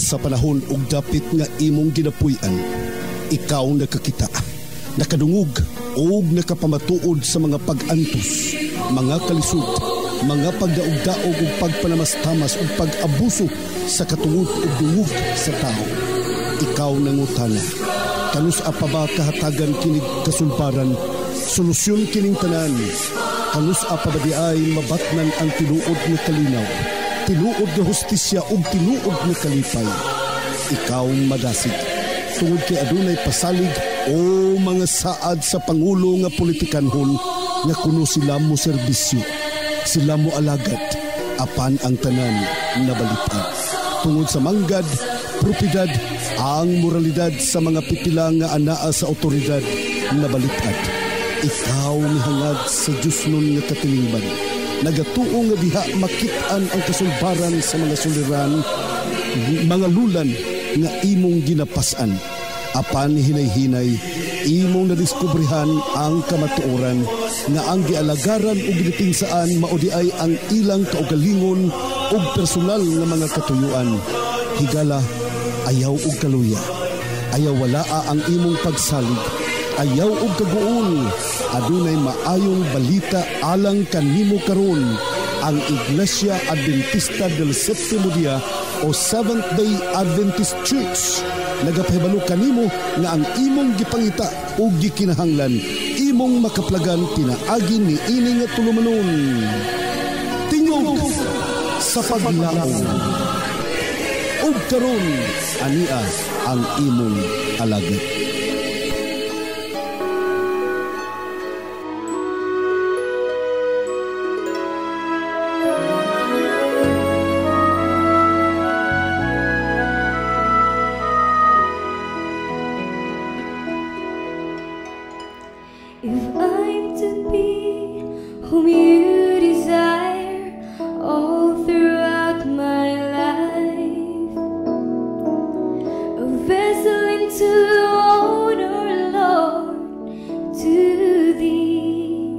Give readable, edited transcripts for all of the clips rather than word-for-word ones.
sa panahon ug dapit nga imong ginapuy-an, ikaw nakakita, nakadungog ug nakapamatuod sa mga pag-antos, mga kalisod, mga pagdaog-daog ug pagpanamastamas ug pag-abuso sa katungod ug dungog sa tao. Ikaw nangutana, kanus-a pa ba kahatagan kinig kasulbaran, solusyon kining tanan? Kanus-a pa ba di ay mabatnan ang tinuod nga kalinaw, tinuod nga hustisya ug tinuod nga kalipay? Ikaw madasig, tungod kay adunay pasalig o mga saad sa Pangulo nga politikanhon nga kuno sila mo serbisyo, sila mo alagad, apan ang tanan nabalitan. Tungod sa manggad, propidad, ang moralidad sa mga pipila nga anaa sa otoridad nabalitan. Ikaw mihangad sa Diyos nun nga katilingban, nagatuo nga diha makitaan ang kasulbaran sa mga suliran, mga lulan nga imong ginapasan. Apan hinay-hinay, imong nadiskubrihan ang kamatuoran nga ang gialagaran o ginipinsaan maudi ay ang ilang kaugalingon o personal nga mga katuyuan. Higala, ayaw og kaluya, ayaw walaa ang imong pagsalig, ayaw og kaguol, adunay maayong balita alang kanimo karon. Ang Iglesia Adventista del Séptimo Día o Seventh-day Adventist Church nagapahibalo kanimo nga ang imong gipangita o gikinahanglan imong makaplagan pinaagi ni ini nga tulumanon. Tingog sa paglaom. Ug karon ania ang imong alagad. If I'm to be whom you desire all throughout my life, a vessel into honor, Lord, to Thee,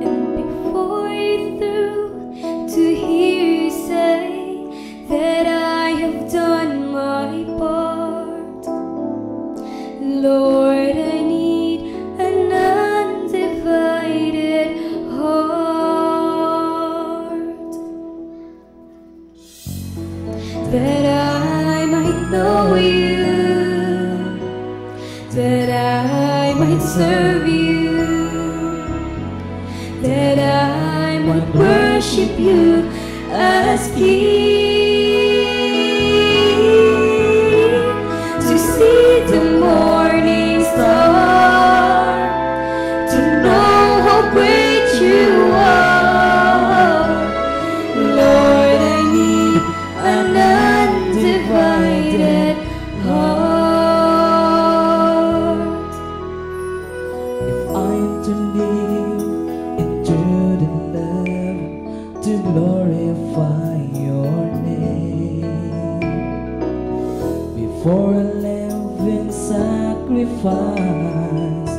and before you through to hear you say that I have done my part, Lord, I need an undivided heart, that I might know you, that I might serve you, that I might worship you as King, to see the morning star, to know how great you are. Lord, I need an undivided heart. If I'm to live in truth and love, to glorify your name, before a living sacrifice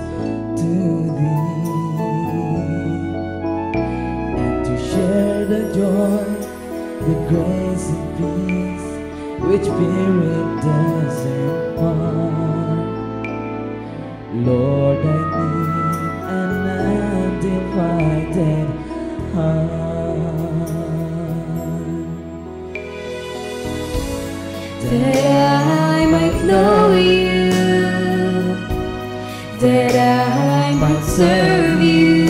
to Thee, and to share the joy, the grace and peace which Spirit does impart. Lord, I need an undivided heart, That I might know you, that I might serve you,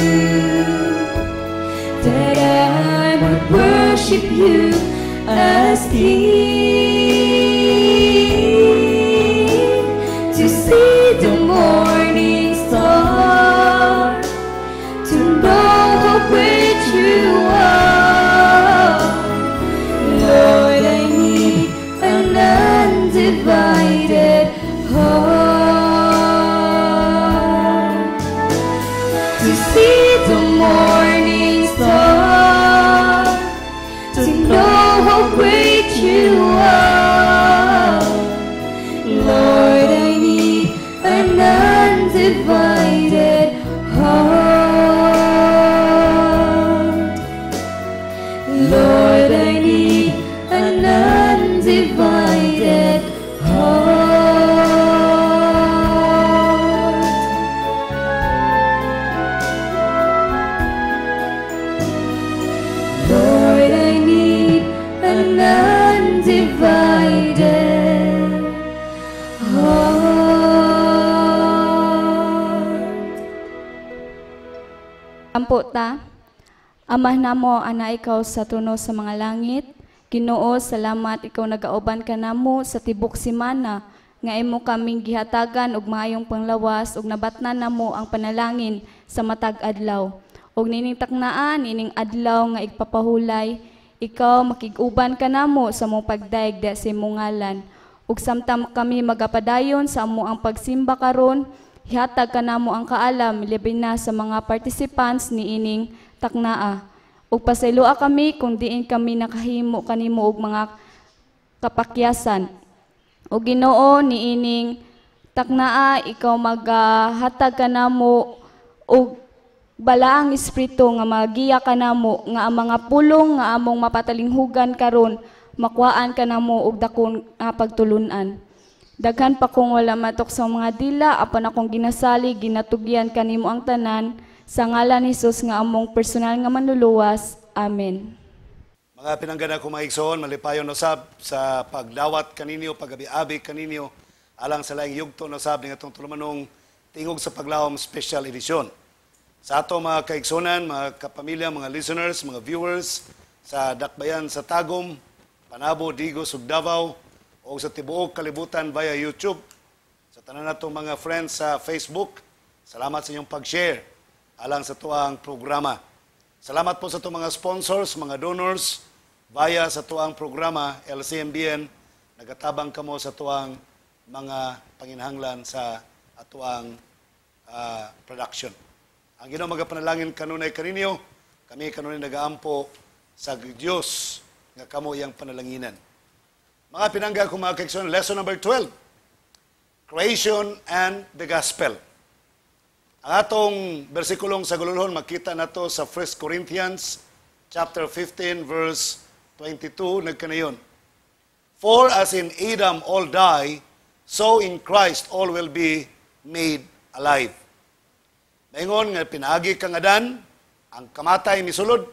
that I might worship you as King, to see the morning star, to know how great you are. Lord, I need an undivided heart, to see the morning star, to know how great you are. Lord, I need an undivided heart. Lord, I need an Ampo ta, Amah namo ana ikaw sa tuno sa mga langit, Ginoo, salamat ikaw nagauban ka namo sa tibok simana, nga imo kaming gihatagan og maayong panglawas ug nabatnan namo ang panalangin sa matag adlaw. Og nining taknaan, ining adlaw nga igpapahulay, ikaw makig-uban ka namo sa mong pagdaig da sa imong ngalan. Ug samtang kami magapadayon sa amo ang pagsimba karon, hihatag ka namo ang kaalam labi na sa mga participants ni ining taknaa. Ug pasayloa kami kung diin kami nakahimo kanimo og mga kapakyasan. O Ginoo niining taknaa, ikaw maghatag ka namo og balaang espiritu nga magiya ka namo nga ang mga pulong nga among mapatalinghugan karon makuhaan ka namo og dakon nga pagtulunan. Daghan pa kung wala matok sa mga dila, apan akong ginasali, ginatugyan kanimo ang tanan, sa ngalan ni Jesus nga among personal nga manluluwas. Amen. Mga pinanggana ko mga igsoon, malipayon usab sa pagdawat kaninyo, pagabi-abi kaninyo, alang sa laing yugto usab ng atong tulumanong tingog sa paglawom special edition. Sa ato mga kaigsonan, mga kapamilya, mga listeners, mga viewers sa Dakbayan sa Tagum, Panabo, Digos, ug Davao, o sa tibuok kalibutan via YouTube, sa tanan natong mga friends sa Facebook, salamat sa inyong pag-share alang sa tuang programa. Salamat po sa itong mga sponsors, mga donors, via sa tuang programa, LCMBN, nagatabang kamo sa tuang mga panginhanglan sa atuang production. Ang Ginoo magapanalangin kanunay kaninyo, kami kanunay nagaampo sa Dios nga kamo iyang panalanginan. Mga pinangga ko mga kaigsoon, lesson number 12, Creation and the Gospel. Ang atong bersikulong sa gululhon, makita na to sa 1 Corinthians chapter 15, verse 22, nagkanayon. For as in Adam all die, so in Christ all will be made alive. Maingon nga pinaagi kang Adan, ang kamatay misulod,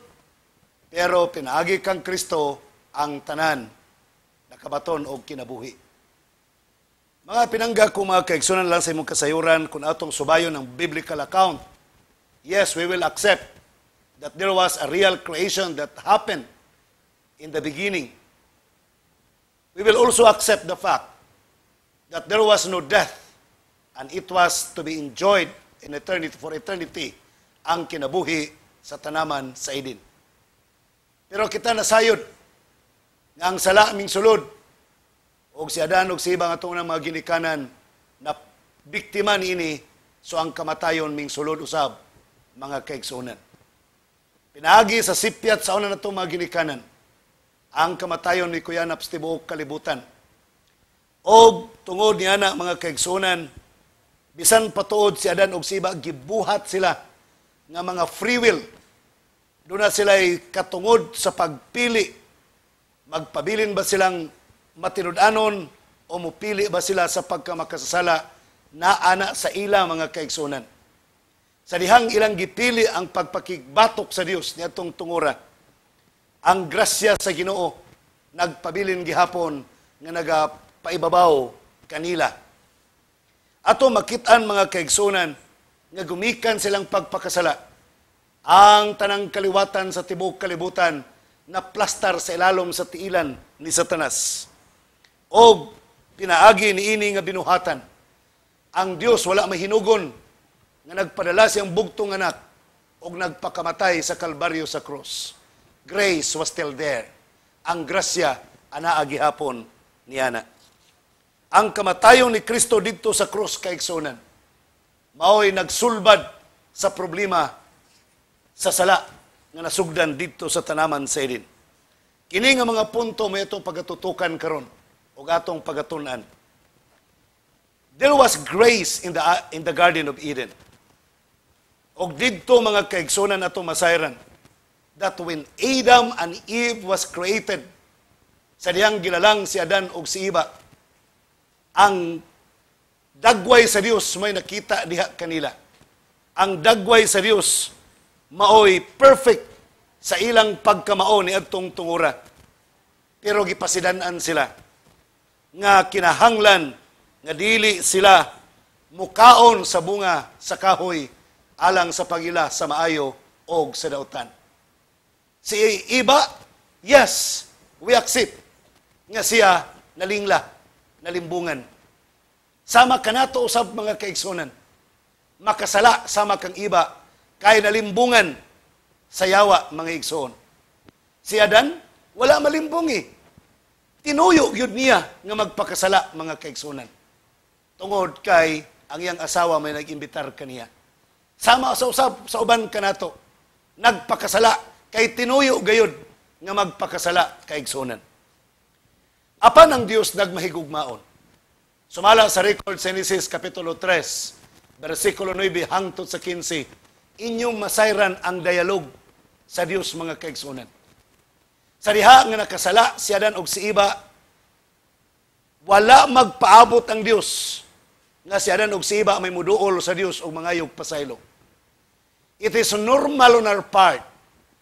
pero pinaagi kang Kristo, ang tanan, nakabaton o kinabuhi. Mga pinangga ko mga kaigsunan lang sa imong kasayuran kung atong subayon ng biblical account. Yes, we will accept that there was a real creation that happened in the beginning. We will also accept the fact that there was no death and it was to be enjoyed in eternity, for eternity, ang kinabuhi sa tanaman sa Eden. Pero kita nasayod nga ang sala ming sulod og si Adan og si Iba nga tunang mga ginikanan na biktima niini, so ang kamatayon ming sulod usab mga kaigsunan. Pinaagi sa sipyat sa una na itong mga ginikanan ang kamatayon ni kuyanap sa tibuok kalibutan. Og tungod niya na mga kaigsunan, bisan patuod si Adan og si Iba, gibuhat sila nga mga free will. Doon na sila katungod sa pagpili. Magpabilin ba silang matinud-anon o mupili ba sila sa pagkamakasasala na ana sa ila mga kaigsunan. Sa dihang ilang gipili ang pagpakigbatok sa Dios niadtong tungura, ang grasya sa Ginoo nagpabilin gihapon nga nagapaibabaw kanila. Ato makitaan mga kaigsunan nga gumikan silang pagpakasala. Ang tanang kaliwatan sa tibuok kalibutan na plastar sa ilalom sa tiilan ni Satanas. O pinaagi ni ini nga binuhatan. Ang Dios wala mahinugon nga nagpadala siyang bugtong anak o nagpakamatay sa Kalbaryo sa cross. Grace was still there. Ang grasya anaa gihapon niana. Ang kamatayon ni Kristo dito sa cross kaigsunan, mao'y nagsulbad sa problema sa sala nga nasugdan dito sa tanaman sa Eden. Kini nga mga punto may itong pagatutukan karon o atong pagatunan. There was grace in the Garden of Eden. Og dito mga kaigsunan atong masayran that when Adam and Eve was created, sa diyang gilalang si Adan og si Iba, ang dagway sa Dios may nakita diha kanila. Ang dagway sa Dios maoy perfect sa ilang pagkamao ni adtong tungura. Pero gipasidan-an sila nga kinahanglan nga dili sila mukaon sa bunga sa kahoy alang sa pagila sa maayo o sa dautan. Si iba, yes, we accept nga siya nalingla, nalimbungan. Sama kanato usab mga kaigsunan. Makasala sama kang iba kay nalimbungan sa yawa mga igsoon. Si Adan wala malimbungi. Tinuyo gyud niya nga magpakasala mga kaigsunan. Tungod kay ang iyang asawa may nag-imbitar kaniya. Sama sa usab sa uban kanato. Nagpakasala kay tinuyo gayud nga magpakasala kaigsunan. Apan ang Dios nagmahigugmaon. Sumala sa record sa Genesis Kapitulo 3, versikulo 9 hangtod sa 15, inyong masayran ang dialog sa Dios mga kaigsunan. Sa diha nga nakasala si Adan og si Iba, wala magpaabot ang Dios nga si Adan og si Iba may muduol sa Dios og mangayog pasaylo. It is normal on our part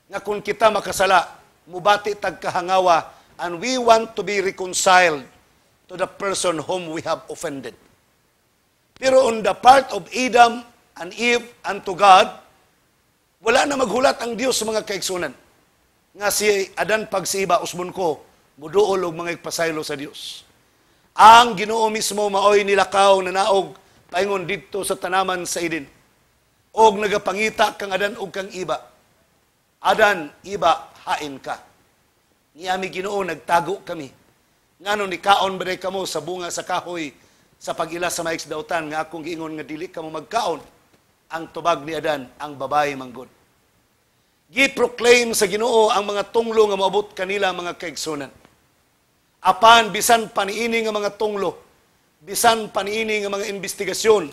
nga kung kita makasala, mubati tagkahangawa, and we want to be reconciled to the person whom we have offended. Pero on the part of Adam and Eve and to God, wala na maghulat ang Diyos sa mga kaigsunan. Nga si Adan pag si Iba, usbon ko, muduol og mga ipasaylo sa Diyos. Ang Ginoo mismo maoy nilakaw na naog paingon dito sa tanaman sa Eden. Og nagapangita kang Adan og kang Iba. Adan, Iba, hain ka. Niyami Ginoo, nagtago kami. Ngano ni kaon ba kamo sa bunga sa kahoy sa pag-ila sa maix dautan nga akong giingon nga dili kamo magkaon. Ang tubag ni Adan, ang babae manggod. Gi-proclaim sa Ginoo ang mga tunglo nga moabot kanila mga kaigsunan. Apan bisan paniini nga mga tunglo, bisan paniini nga mga investigasyon,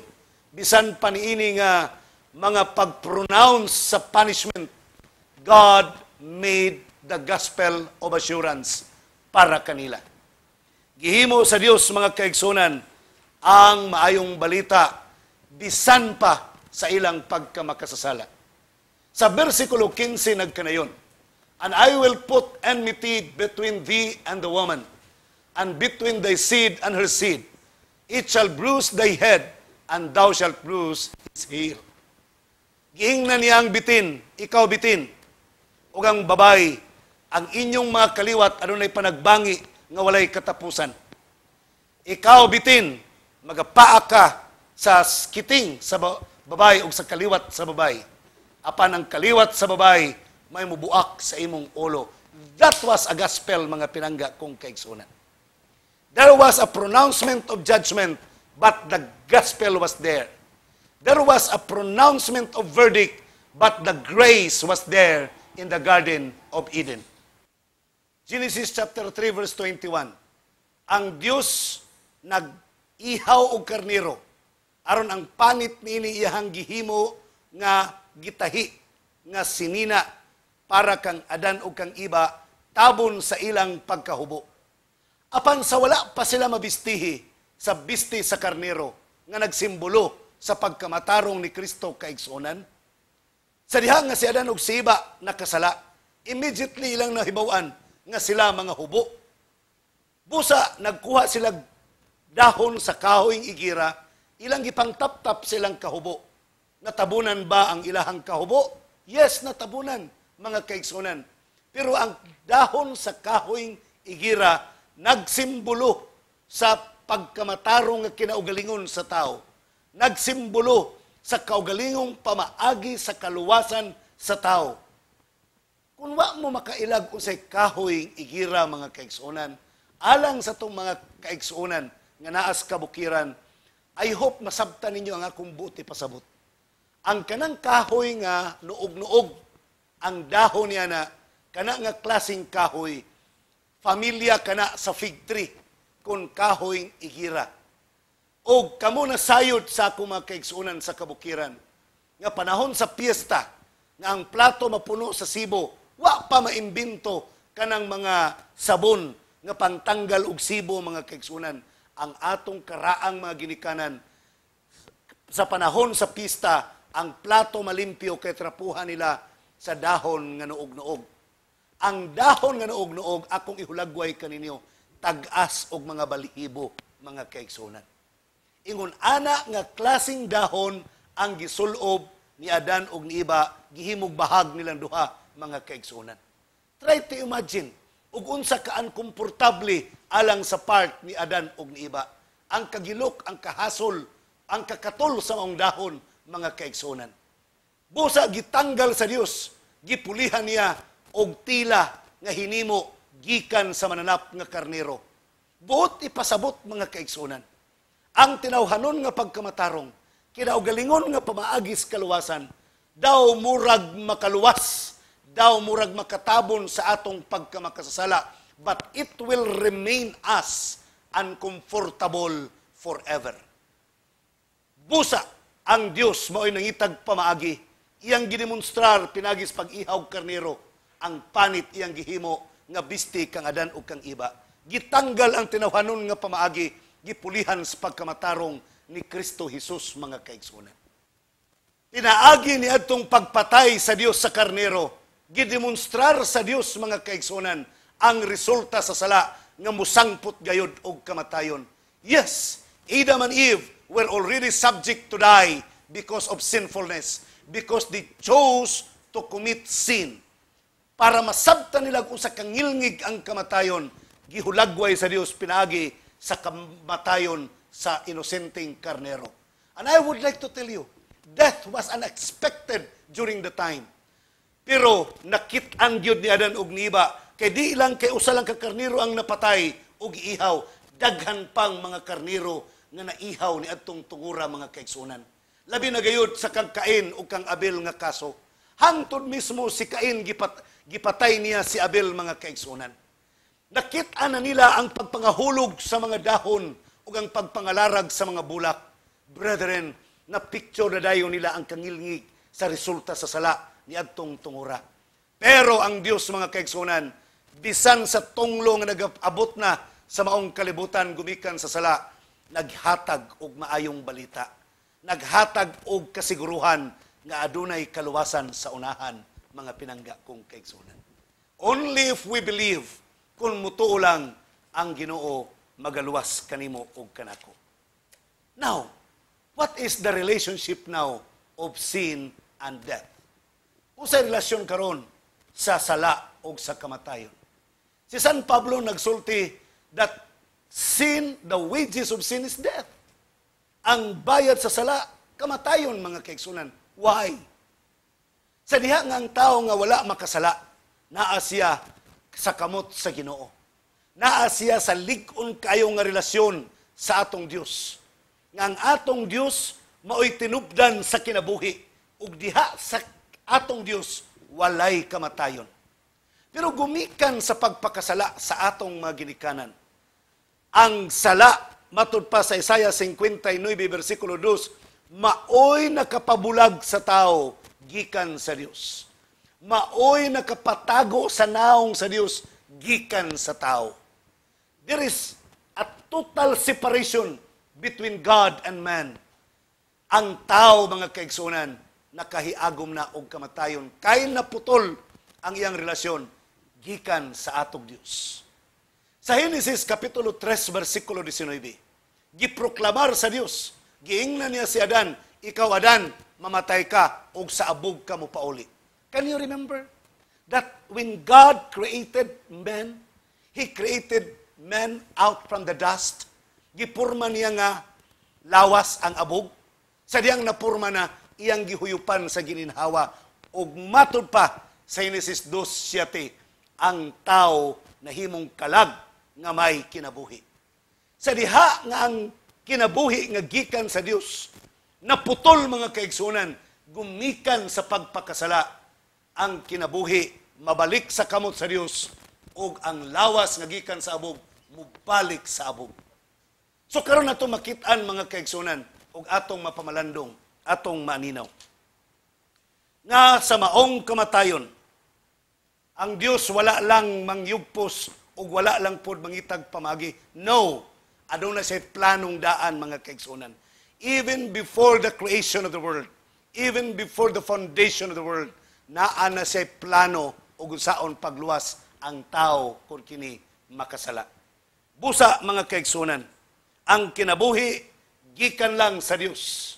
bisan paniini nga mga pag-pronounce sa punishment, God made the gospel of assurance para kanila. Gihimo sa Dios mga kaigsunan ang maayong balita bisan pa sa ilang pagkamakasasala. Sa versikulo 15 nagkanayon, and I will put enmity between thee and the woman, and between thy seed and her seed. It shall bruise thy head, and thou shalt bruise his heel. Giingnan niya ang bitin, ikaw bitin, o ang babay, ang inyong mga kaliwat adunay panagbangi nga walay katapusan. Ikaw bitin, magapaa ka sa kiting sa babay o sa kaliwat sa babay. Apan ang kaliwat sa babay may mubuak sa imong ulo. That was a gospel mga pinangga kong kaigsunan. There was a pronouncement of judgment, but the gospel was there. There was a pronouncement of verdict, but the grace was there in the Garden of Eden. Genesis chapter 3 verse 21. Ang Dios nag-ihaw og karnero aron ang panit niini iyahang gihimo nga gitahi nga sinina para kang Adan ug kang Iba tabon sa ilang pagkahubo. Apan sa wala pa sila mabistihi sa bisti sa karnero nga nagsimbolo sa pagkamatarong ni Kristo kaigsunan. Sa diha nga si Adan ug si Iba nakasala, immediately ilang nahibaw-an nga sila mga hubo. Busa, nagkuha sila dahon sa kahoyng igira, ilang ipangtap-tap silang kahubo. Natabunan ba ang ilahang kahubo? Yes, natabunan, mga kaigsunan. Pero ang dahon sa kahoyng igira, nagsimbolo sa pagkamatarong nga kinaugalingon sa tao. Nagsimbolo sa kaugalingong pamaagi sa kaluwasan sa tao. Kung wa mo makailag unsay kahoy igira mga kaigsunan, alang sa tong mga kaigsunan nga naas kabukiran, I hope masabtan ninyo ang akong buti pasabot. Ang kanang kahoy nga nuog-nuog, ang dahon niya na kana nga klaseng kahoy, familia kana sa fig tree kung kahoy igira. O kamo na sayod sa akong mga kaigsunan sa kabukiran, nga panahon sa piyesta, nga ang plato mapuno sa sibo, wa pa maimbento kanang mga sabon nga pantanggal og sibo mga kaigsunan. Ang atong karaang mga ginikanan sa panahon sa pista, ang plato malimpyo kay trapuhan nila sa dahon nga nuog-nuog. Ang dahon nga nuog-nuog akong ihulagway kaninyo tag-as og mga balihibo mga kaigsunan. Ingon ana nga klaseng dahon ang gisulob ni Adan ug ni Eva gihimog bahag nilang duha mga kaigsunan. Try to imagine ug unsa ka uncomfortable alang sa part ni Adan ug ni Eva. Ang kagilok, ang kahasol, ang kakatol sa maong dahon mga kaigsunan. Busa gitanggal sa Dios, gipulihan niya og tila nga hinimo gikan sa mananap nga karnero. Buot ipasabot mga kaigsunan. Ang tinawhanon nga pagkamatarong, kinaugalingon nga pamaagis kaluwasan, daw murag makaluwas, daw murag makatabon sa atong pagkamakasasala, but it will remain us uncomfortable forever. Busa ang Dios mao'y nangitag pamaagi, iyang gidemonstrar pinagis pag-ihaw karnero, ang panit iyang gihimo nga bisti kang Adan ug kang Eva. Gitanggal ang tinawhanon nga pamaagi, gipulihan sa pagkamatarong ni Kristo Jesus mga kaigsunan. Pinaagi ni adtong pagpatay sa Dios sa karnero, gidemonstrar sa Dios mga kaigsunan ang resulta sa sala nga musangput gayud og kamatayon. Yes, Adam and Eve were already subject to die because of sinfulness, because they chose to commit sin. Para masabtan nila kung sa kangilngig ang kamatayon, gihulagway sa Dios pinaagi sa kamatayon sa inosenteng karnero. And I would like to tell you, death was unexpected during the time. Pero nakit-an gyud ni Adan ug ni Eva, kay di lang kay usa lang ka karnero ang napatay ug iihaw, daghan pang mga karnero nga naihaw ni adtong tungura mga kaigsunan. Labi na gayud sa kang Cain ug kang Abel nga kaso. Hangtod mismo si Cain gipatay niya si Abel mga kaigsunan. Nakit-an na nila ang pagpangahulog sa mga dahon ug ang pagpangalarag sa mga bulak. Brethren, na picture na dayon nila ang kangilngig sa resulta sa sala ni adtong tungura. Pero ang Dios mga kaigsunan, bisan sa tunglo nga nag-abot na sa maong kalibutan gumikan sa sala, naghatag og maayong balita. Naghatag og kasiguruhan nga adunay kaluwasan sa unahan mga pinangga kong kaigsunan. Only if we believe kung mutuo lang ang Ginoo magaluwas kanimo og kanako. Now, what is the relationship now of sin and death? Usa relasyon karon sa sala o sa kamatayon. Si San Pablo nagsulti that sin, the wages of sin is death. Ang bayad sa sala, kamatayon mga kaigsunan. Why? Sa diha nga ang tao nga wala makasala, naa siya sa kamot sa Ginoo. Naa siya sa lig-on kayo nga relasyon sa atong Dios. Nga ang atong Dios mao'y tinubdan sa kinabuhi ug diha sa atong Dios walay kamatayon. Pero gumikan sa pagpakasala sa atong mga ginikanan. Ang sala, matud pa sa Isaiah 59 versikulo 2, maoy nakapabulag sa tao gikan sa Dios. Maoy nakapatago sa naong sa Dios gikan sa tao. There is a total separation between God and man. Ang tao mga kaigsunan nakahiagom na og kamatayon kay naputol ang iyang relasyon gikan sa atong Dios. Sa Genesis kapitulo 3 versikulo 19, giproklamar sa Dios, giingnan niya si Adan, ikaw Adan, mamatay ka og sa abog ka mo pauli. Can you remember that when God created man, He created man out from the dust? Gipurma niya nga lawas ang abog. Sa diyang napurma na iyang gihuyupan sa gininhawa. Ug matud pa sa Genesis 2:7, ang tao na himong kalag nga may kinabuhi. Sa diha nga ang kinabuhi nga gikan sa Dios, naputol mga kaigsunan, gumikan sa pagpakasala, ang kinabuhi mabalik sa kamot sa Dios ug ang lawas nga gikan sa abog mubalik sa abog. So karon nato makit-an mga kaigsunan ug atong mapamalandong, atong maninaw. Nga sa maong kamatayon, ang Dios wala lang mangyugpos ug wala lang pod mangitag pamagi. No, aduna siya planong daan mga kaigsunan. Even before the creation of the world, even before the foundation of the world, naa na siya plano ug unsaon pagluwas ang tao kung kini makasala. Busa mga kaigsunan, ang kinabuhi gikan lang sa Dios.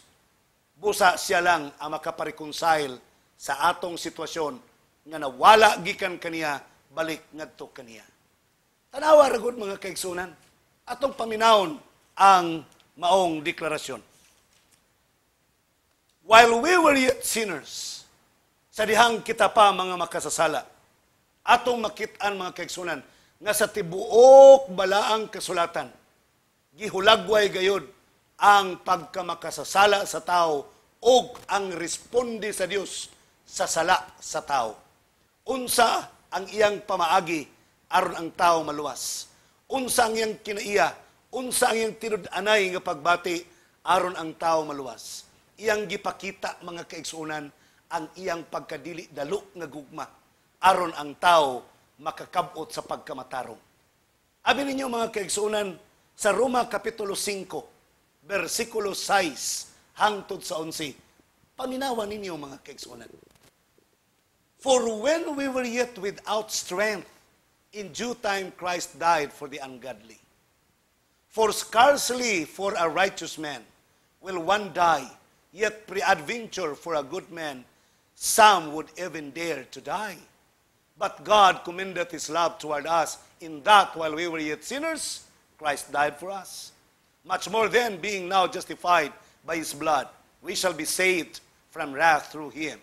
Busa siya lang ang makapareconcile sa atong sitwasyon nga nawala gikan kaniya balik ngadto kaniya. Tanawa ra gud mga kaigsunan, atong paminawon ang maong deklarasyon. While we were yet sinners, sa dihang kita pa mga makasasala, atong makit-an mga kaigsunan nga sa tibuok balaang kasulatan, gihulagway gayud ang pagkamakasasala sa tao o ang responde sa Dios sa sala sa tao. Unsa ang iyang pamaagi aron ang tao maluwas. Unsa ang iyang kinaiya, unsa ang iyang tinud-anay nga pagbati aron ang tao maluwas. Iyang gipakita mga kaigsunan ang iyang pagkadili dalo nga gugma aron ang tao makakabot sa pagkamatarong. Abi ninyo mga kaigsunan sa Roma kapitulo 5 versikulo 6 hangtod sa 11. Paminawan ninyo mga kaigsunan. For when we were yet without strength, in due time Christ died for the ungodly. For scarcely for a righteous man will one die, yet peradventure for a good man some would even dare to die. But God commendeth his love toward us, in that while we were yet sinners, Christ died for us. Much more then, being now justified by his blood, we shall be saved from wrath through him.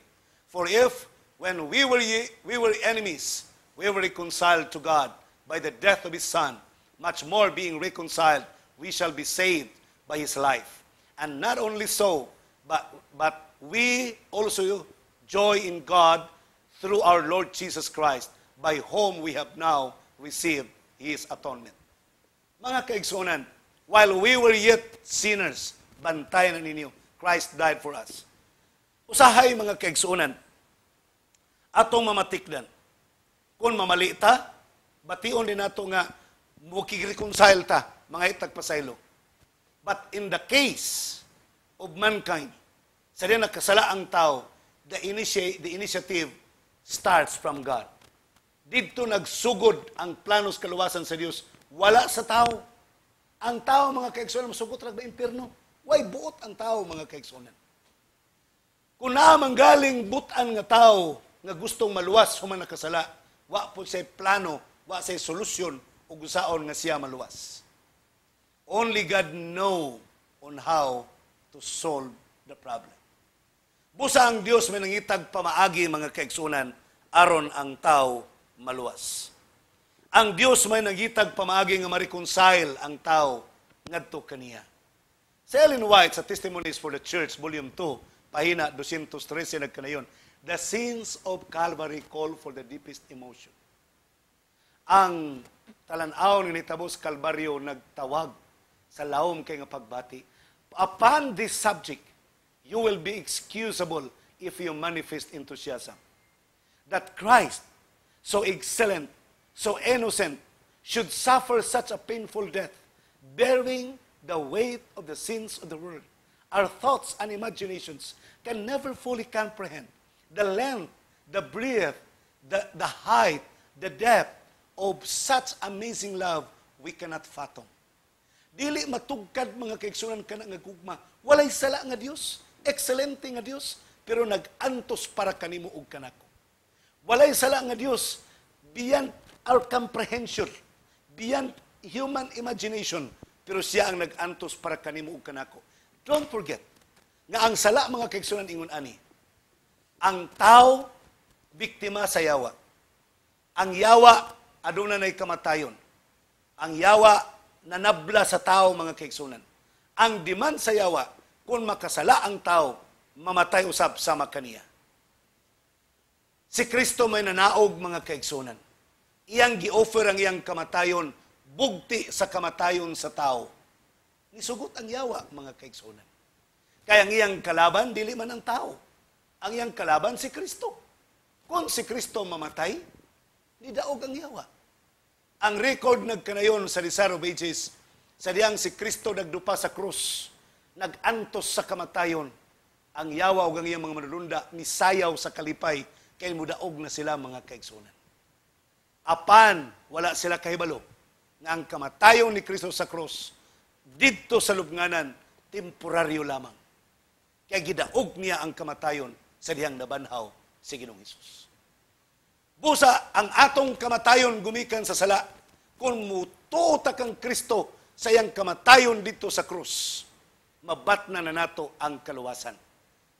For if, when we were enemies, we were reconciled to God by the death of his Son, much more being reconciled, we shall be saved by his life. And not only so, but we also joy in God through our Lord Jesus Christ, by whom we have now received his atonement. Mga kaigsunan, while we were yet sinners, bantayan na ninyo, Christ died for us. Usahay mga kaigsunan, atong mamatikdan. Kung mamali ta, bation din nato nga mukig-reconcile ta, mga itagpasaylo. But in the case of mankind, sa diyan nakasala ang tao, the initiative starts from God. Dito nagsugod ang planos kaluwasan sa Dios, wala sa tao. Ang tao, mga kaigsunan, masugot ra ba impierno? Why buot ang tao, mga kaigsunan? Kung naman galing butan nga tao nga gustong maluwas human nakasala, wa po siya plano, wa siya solusyon ug usaon nga siya maluwas. Only God know on how to solve the problem. Busa ang Dios may nangitag pamaagi mga kaigsunan aron ang tao maluwas. Ang Dios may nangitag pamaagi nga ma-reconcile ang tao ngadto kaniya. Sa Ellen White sa Testimonies for the Church volume 2 pahina 213 nagkanayon, the sins of Calvary call for the deepest emotion. Ang talan-aw ni Tabos Kalbaryo nagtawag sa lawom kay nga pagbati. Upon this subject, you will be excusable if you manifest enthusiasm. That Christ, so excellent, so innocent, should suffer such a painful death, bearing the weight of the sins of the world. Our thoughts and imaginations can never fully comprehend the length, the breadth, the height, the depth of such amazing love we cannot fathom. Dili matugkad mga kaigsunan kana nga gugma. Walay sala nga Dios, excelente nga Dios, pero nag-antos para kanimo ug kanako. Walay sala nga Dios beyond our comprehension, beyond human imagination, pero siya ang nag-antos para kanimo ug kanako. Don't forget nga ang sala mga kaigsunan ingon ani, ang tao biktima sa yawa. Ang yawa aduna nay kamatayon. Ang yawa nanabla sa tao mga kaigsunan. Ang demand sa yawa, kung makasala ang tao, mamatay usab sama kaniya. Si Kristo may nanaog mga kaigsunan. Iyang gi-offer ang iyang kamatayon, bugti sa kamatayon sa tao. Nisugot ang yawa mga kaigsunan. Kaya ang iyang kalaban, dili man ang tao. Ang iyang kalaban si Kristo. Kung si Kristo mamatay, nidaog ang yawa. Ang record nagkanayon sa Desire of Ages, sa diyang si Kristo nagdupa sa krus, nag-antos sa kamatayon, ang yawa o ang iyang mga manununda, nisayaw sa kalipay, kay mudaog na sila mga kaigsunan. Apan, wala sila kahibalo, nga ang kamatayon ni Kristo sa krus, dito sa lubnganan, temporaryo lamang. Kaya gidaog niya ang kamatayon sa dihang nabanhaw si Ginoong Hesus. Busa, ang atong kamatayon gumikan sa sala, kung mutuo ta kang Kristo sa iyang kamatayon dito sa krus, mabatna na nato ang kaluwasan.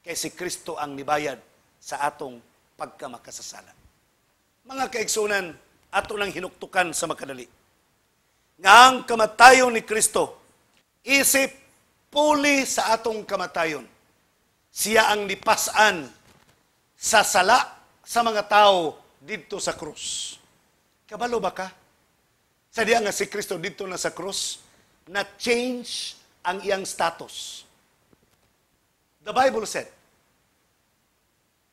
Kaya si Kristo ang nibayad sa atong pagkamakasasala. Mga kaigsunan, ato nang hinuktukan sa makadali. Nga ang kamatayon ni Kristo, isip puli sa atong kamatayon. Siya ang nipasan sa sala sa mga tao dito sa krus. Kabalo ba ka? Sa diya nga si Kristo dito na sa krus, na-change ang iyang status. The Bible said,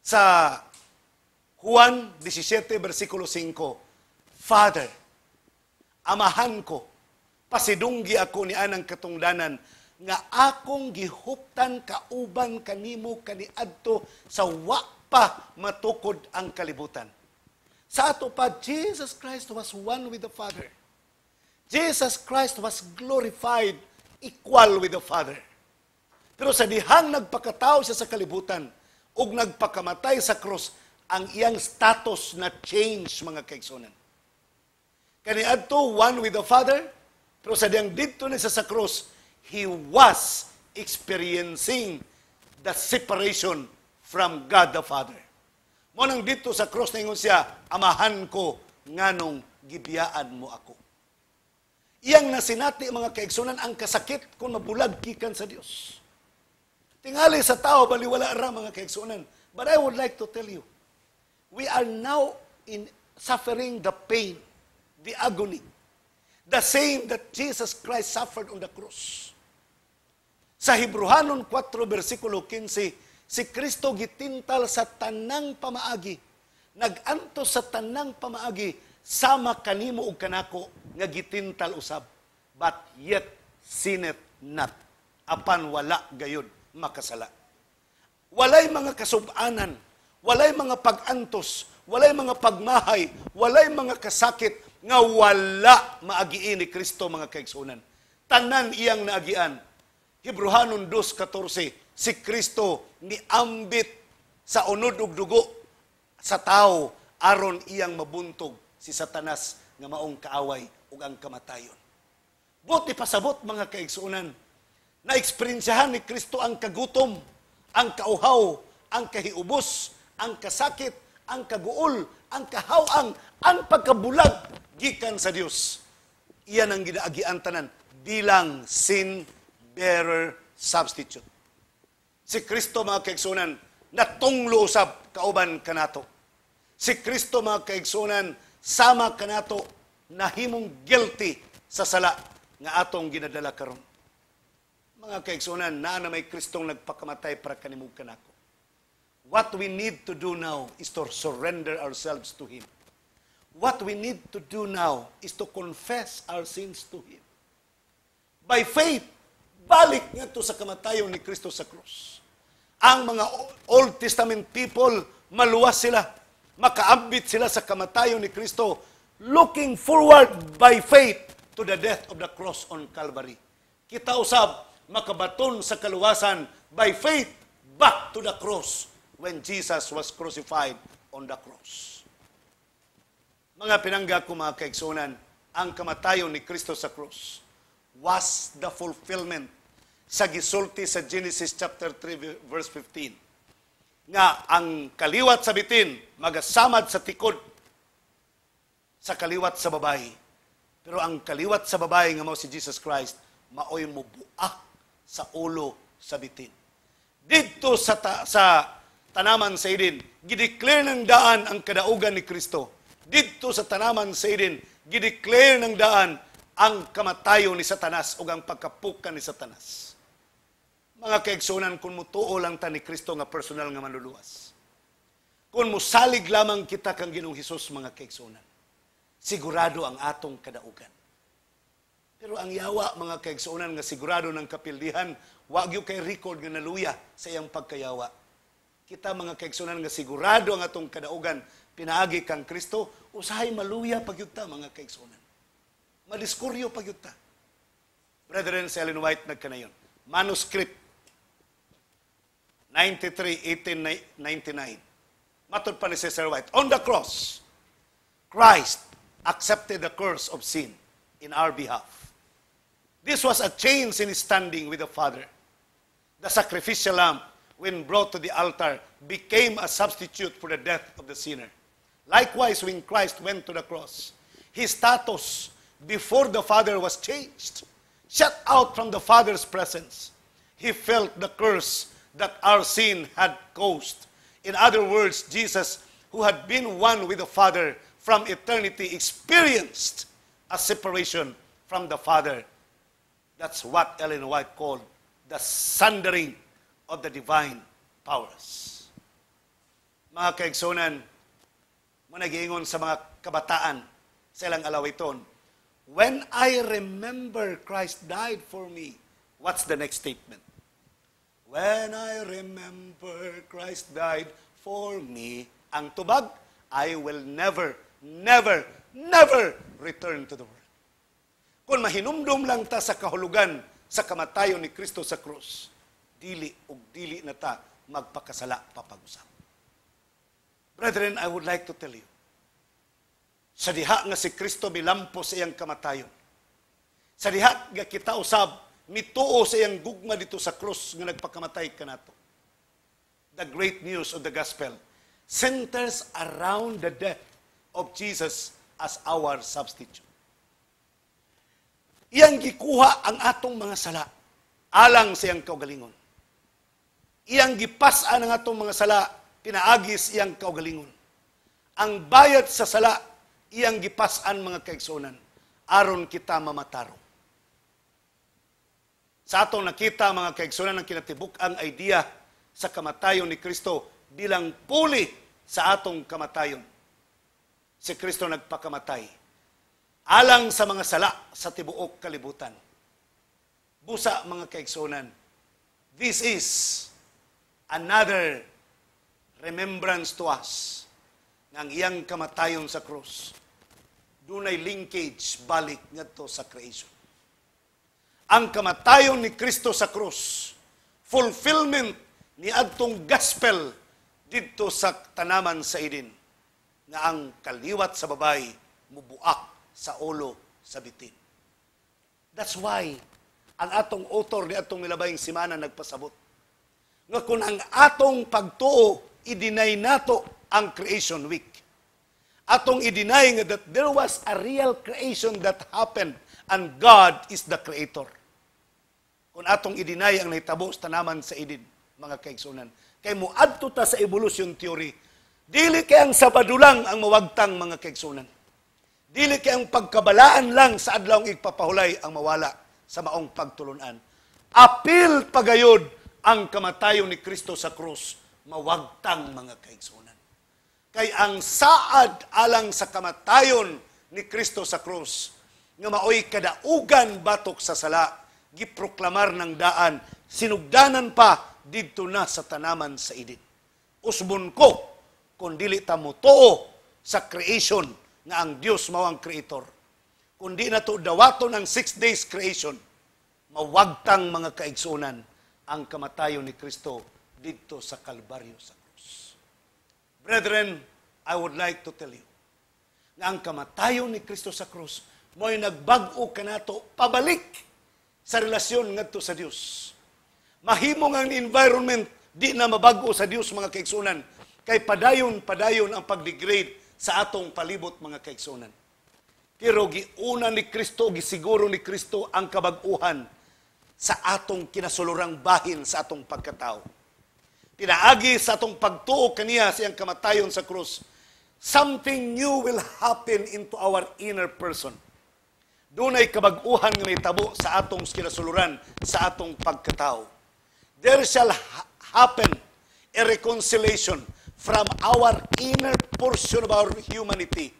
sa Juan 17, versikulo 5, Father, amahan ko, pasidunggi ako ni anang katungdanan, nga akong gihuptan kauban kanimo kaniadto sa wa pa matukod ang kalibutan. Sa ato pa, Jesus Christ was one with the Father. Jesus Christ was glorified, equal with the Father. Pero sa dihang nagpakatao siya sa kalibutan, ug nagpakamatay sa krus, ang iyang status na change, mga kaigsunan. Kaniadto, one with the Father, pero sa dihang dito na siya sa krus, he was experiencing the separation from God the Father. Mo nang dito sa krus na ingon siya, amahan ko nganong gibiyaan mo ako. Iyang nasinati, mga kaigsunan, ang kasakit kung mabulag gikan sa Dios. Tingali sa tao, baliwala ra, mga kaigsunan. But I would like to tell you, we are now in suffering the pain, the agony, the same that Jesus Christ suffered on the cross. Sa Hebrehanon 4, versikulo 15, si Kristo gitintal sa tanang pamaagi, naganto sa tanang pamaagi, sama kanimo ug kanako nga gitintal usab, but yet sinneth not, apan wala gayud makasala. Walay mga kasub-anan, walay mga pag-antos, walay mga pagmahay, walay mga kasakit nga wala maagiin ni Kristo, mga kaigsunan. Tanan iyang naagian. Hebrehanon 2:14, si Kristo niambit sa unod ug dugo sa tao aron iyang mabuntog si Satanas nga maong kaaway ug ang kamatayon. Buti pasabot, mga kaigsunan, na eksperensiyahan ni Kristo ang kagutom, ang kauhaw, ang kahiubos, ang kasakit, ang kaguol, ang kahawang, ang pagkabulag gikan sa Dios. Iyan ang ginaagian tanan bilang sin-bearer substitute. Si Kristo, mga kaigsunan, natunglo usab kauban kanato. Si Kristo, mga kaigsunan, sama kanato, nahimong guilty sa sala nga atong ginadala karon. Mga kaigsunan, na may Kristong nagpakamatay para kanimog kanako. What we need to do now is to surrender ourselves to Him. What we need to do now is to confess our sins to Him. By faith, balik nga to sa kamatayon ni Kristo sa krus. Ang mga Old Testament people, maluwas sila, makaambit sila sa kamatayon ni Kristo, looking forward by faith to the death of the cross on Calvary. Kita usab, makabaton sa kaluwasan by faith back to the cross when Jesus was crucified on the cross. Mga pinangga ko, mga kaigsunan, ang kamatayon ni Kristo sa cross was the fulfillment sa gisulti sa Genesis chapter 3 verse 15. Nga ang kaliwat sa bitin magasamad sa tikod sa kaliwat sa babae. Pero ang kaliwat sa babae nga mao si Jesus Christ, maoy mo buak sa ulo sa bitin. Dito sa tanaman sa Eden, gideclare ng daan ang kadaugan ni Kristo. Dito sa tanaman sa Eden, gideclare ng daan ang kamatayon ni Satanas o ang pagkapukan ni Satanas. Mga kaigsunan, kung mutuo lang ta ni Kristo nga personal nga manluluwas. Kung musalig lamang kita kang Ginoong Hesus, mga kaigsunan, sigurado ang atong kadaugan. Pero ang yawa, mga kaigsunan, nga sigurado ng kapildihan, wag yu kay record nga naluya sa iyang pagkayawa. Kita, mga kaigsunan, nga sigurado ang atong kadaugan, pinaagi kang Kristo, usahay maluya pagyuta, mga kaigsunan. Madiskuryo pagyuta. Brethren, si Ellen White nagkanayon. Manuscript. 1899. Matod pa ni Cesar White, on the cross, Christ accepted the curse of sin in our behalf. This was a change in his standing with the Father. The sacrificial lamb, when brought to the altar, became a substitute for the death of the sinner. Likewise, when Christ went to the cross, his status before the Father was changed. Shut out from the Father's presence, he felt the curse that our sin had caused. In other words, Jesus, who had been one with the Father from eternity, experienced a separation from the Father. That's what Ellen White called the sundering of the divine powers. Mga kaigsunan, managingon sa mga kabataan sa ilang alawiton, when I remember Christ died for me, what's the next statement? When I remember Christ died for me, ang tubag, I will never return to the world. Kung mahinumdum lang ta sa kahulugan sa kamatayon ni Kristo sa krus, dili na ta magpakasala papag-usap. Brethren, I would like to tell you, sa diha nga si Kristo milampo sa iyang kamatayon, sa diha nga kita usab, mituo sa iyang gugma dito sa krus nga nagpakamatay kanato. The great news of the gospel centers around the death of Jesus as our substitute. Iyang gikuha ang atong mga sala alang sa iyang kaugalingon. Iyang gipasa ang atong mga sala pinaagis iyang kaugalingon. Ang bayad sa sala iyang gipasan mga kaigsunan aron kita mamataro. Sa atong nakita mga kaigsunan ang kinatibuk ang idea sa kamatayon ni Kristo bilang puli sa atong kamatayon. Si Kristo nagpakamatay alang sa mga sala sa tibuok kalibutan. Busa mga kaigsunan, this is another remembrance to us ng iyang kamatayon sa krus. Dunay linkage balik ngadto sa creation. Ang kamatayon ni Kristo sa krus, fulfillment ni adtong gospel didto sa tanaman sa Eden, nga ang kaliwat sa babay mubuak sa ulo sa bitin. That's why ang atong author ni atong milabayng simana nagpasabot nga kung ang atong pagtuo i-deny nato ang creation week. Atong i-deny nga that there was a real creation that happened and God is the creator. Kung atong i-deny ang nahitabo sa tanaman sa Eden, mga kaigsunan, kay muadto ta sa evolution theory, dili kay ang Sabado lang ang mawagtang mga kaigsunan. Dili kay ang pagkabalaan lang sa adlawng igpapahulay ang mawala sa maong pagtulunan. Apil pagayod ang kamatayon ni Kristo sa krus, mawagtang mga kaigsunan. Kay ang saad alang sa kamatayon ni Kristo sa krus, nga maoy kadaugan batok sa sala, giproklamar ng daan, sinugdanan pa didto na sa tanaman sa Eden. Usbon ko, kung dili ta mutuo sa creation, nga ang Diyos mao ang creator. Kundi na to dawaton ng 6 days creation, mawagtang mga kaigsunan ang kamatayon ni Kristo dito sa Kalbaryo sa krus. Brethren, I would like to tell you nga ang kamatayon ni Kristo sa krus mo'y nagbag-o kanato pabalik sa relasyon ngadto sa Dios. Mahimo nga ang environment di na mabag-o sa Dios mga kaigsunan, kay padayon ang pag-degrade sa atong palibot mga kaigsunan. Pero giuna ni Kristo, gisiguro ni Kristo ang kabag-uhan sa atong kinasulurang bahin sa atong pagkatao. Pinaagi sa atong pagtuo kaniya siyang kamatayon sa krus, something new will happen into our inner person. Dunay kabag-uhan nga may tabo sa atong kinasuluran sa atong pagkatao. There shall happen a reconciliation from our inner portion of our humanity,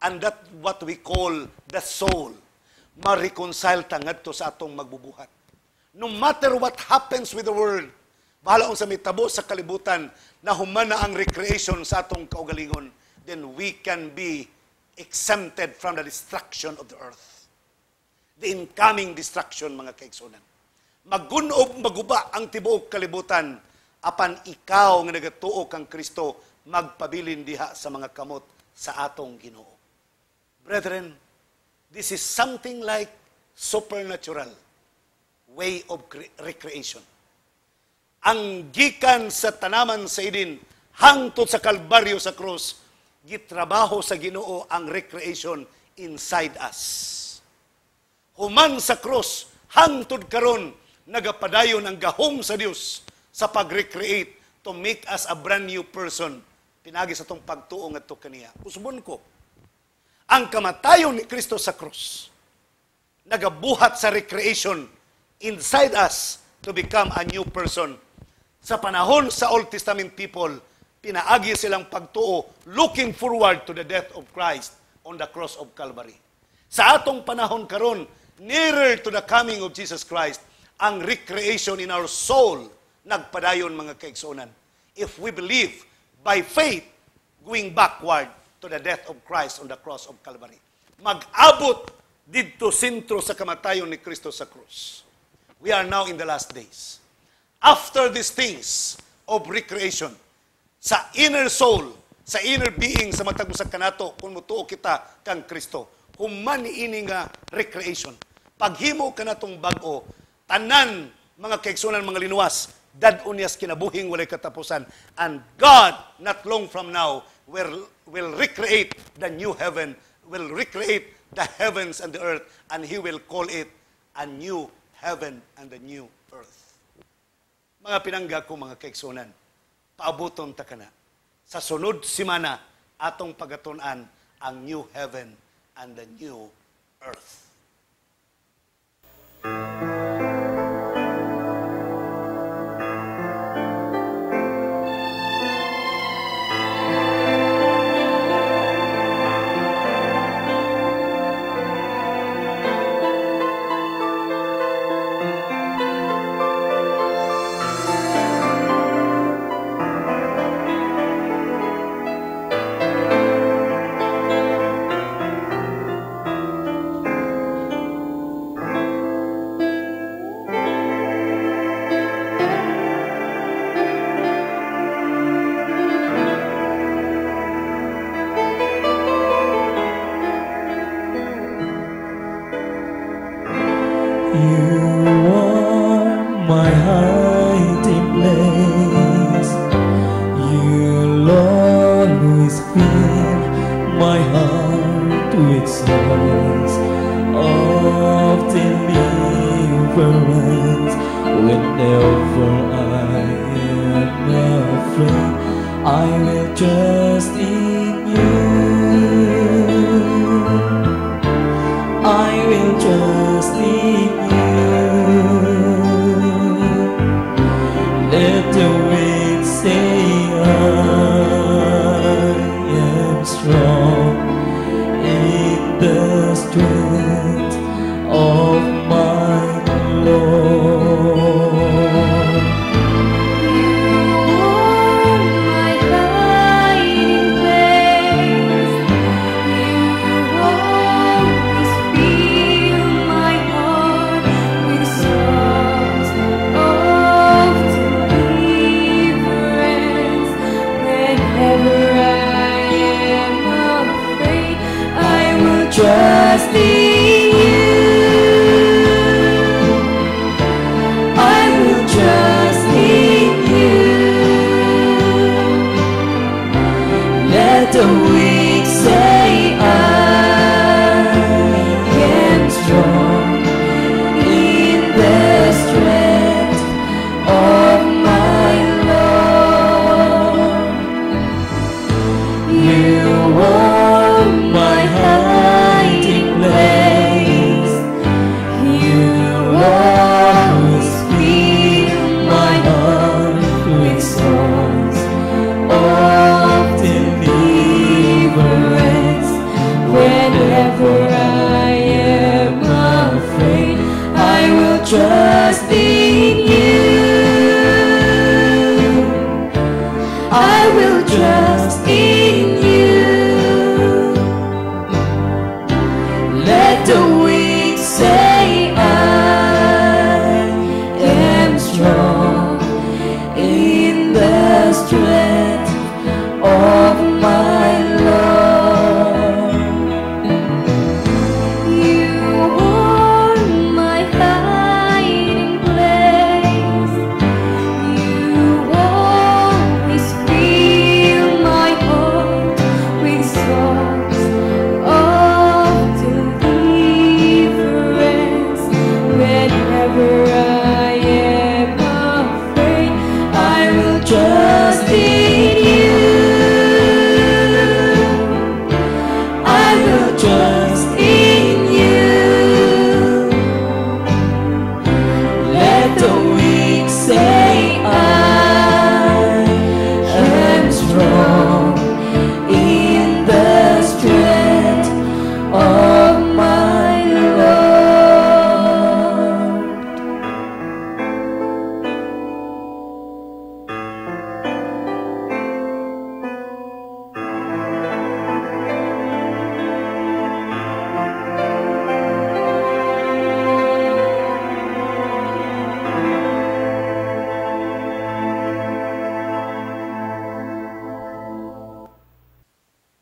and that what we call the soul. Ma-reconcile ta ngadto sa atong magbubuhat. No matter what happens with the world, bahala sa mitabo sa kalibutan, na humana ang recreation sa atong kaugalingon, then we can be exempted from the destruction of the earth. The incoming destruction, mga kaigsunan. Magunob, maguba ang tibuok kalibutan, apan ikaw nga nagatuo kang Kristo magpabilin diha sa mga kamot sa atong Ginoo. Brethren, this is something like supernatural way of recreation. Ang gikan sa tanaman sa Eden hangtod sa Kalbaryo sa krus, gitrabaho sa Ginoo ang recreation inside us. Human sa krus, hangtod karon nagapadayon ang gahom sa Dios sa pag-recreate to make us a brand new person. Pinagi sa tong pagtuo ngadto kaniya. Usbon ko, ang kamatayon ni Kristo sa krus nagabuhat sa recreation inside us to become a new person. Sa panahon sa Old Testament people, pinaagi silang pagtuo looking forward to the death of Christ on the cross of Calvary. Sa atong panahon karon, nearer to the coming of Jesus Christ, ang recreation in our soul nagpadayon mga kaigsunan. If we believe by faith, going backward to the death of Christ on the cross of Calvary. Mag-abot dito sentro sa kamatayon ni Kristo sa krus. We are now in the last days. After these things of recreation, sa inner soul, sa inner being, sa matag sa kanato, kung mutuo kita kang Kristo, human ini nga recreation. Paghimo ka na itong bago, tanan, mga kaigsunan, mga linuwas, dad-unyas kinabuhing walay katapusan. And God, not long from now, will recreate the new heaven, will recreate the heavens and the earth, and He will call it a new heaven and a new earth. Mga pinangga ko, mga kaigsunan, paabuton ta kana. Sa sunod simana, atong pagatunan ang new heaven and the new earth. You are my hiding place.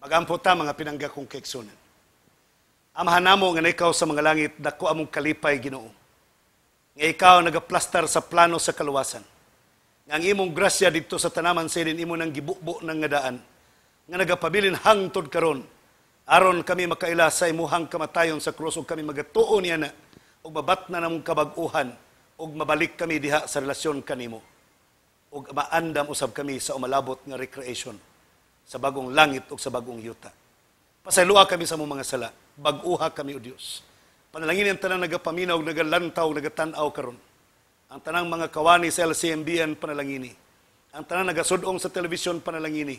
Pagampo ta mga pinangga kong kaigsunan. Amahan namo nga ikaw sa mga langit, dako among kalipay Ginoo. Nga ikaw nagaplastar sa plano sa kaluwasan. Nga ang imong grasya dito sa tanaman sa imo nang gibubo ng nga daan. Nga nagapabilin hangtod karon. Aron kami makaila sa imuhang kamatayon sa krus ug kami magatuon niya na ug mabat na namong kabag-uhan ug mabalik kami diha sa relasyon kanimo. Ug maandam usab kami sa umalabot nga recreation sa bagong langit ug sa bagong yuta. Pasayloa kami sa mga sala, bag-uha kami o Dios. Panalangin ang tanang nagapaminaw, nagalantaw, nagatanaw karon. Ang tanang mga kawani sa LCMBN panalangini. Ang tanang nagasudong sa telebisyon panalangini.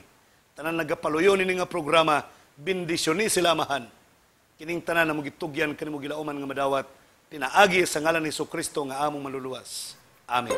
Tanang nagapaluyo ni nga programa, bendisyon ni sila amahan. Kining tanan na mugitugyan kanimo gilauman nga madawat, pinaagi sa ngalan ni Jesucristo nga among maluluwas. Amen.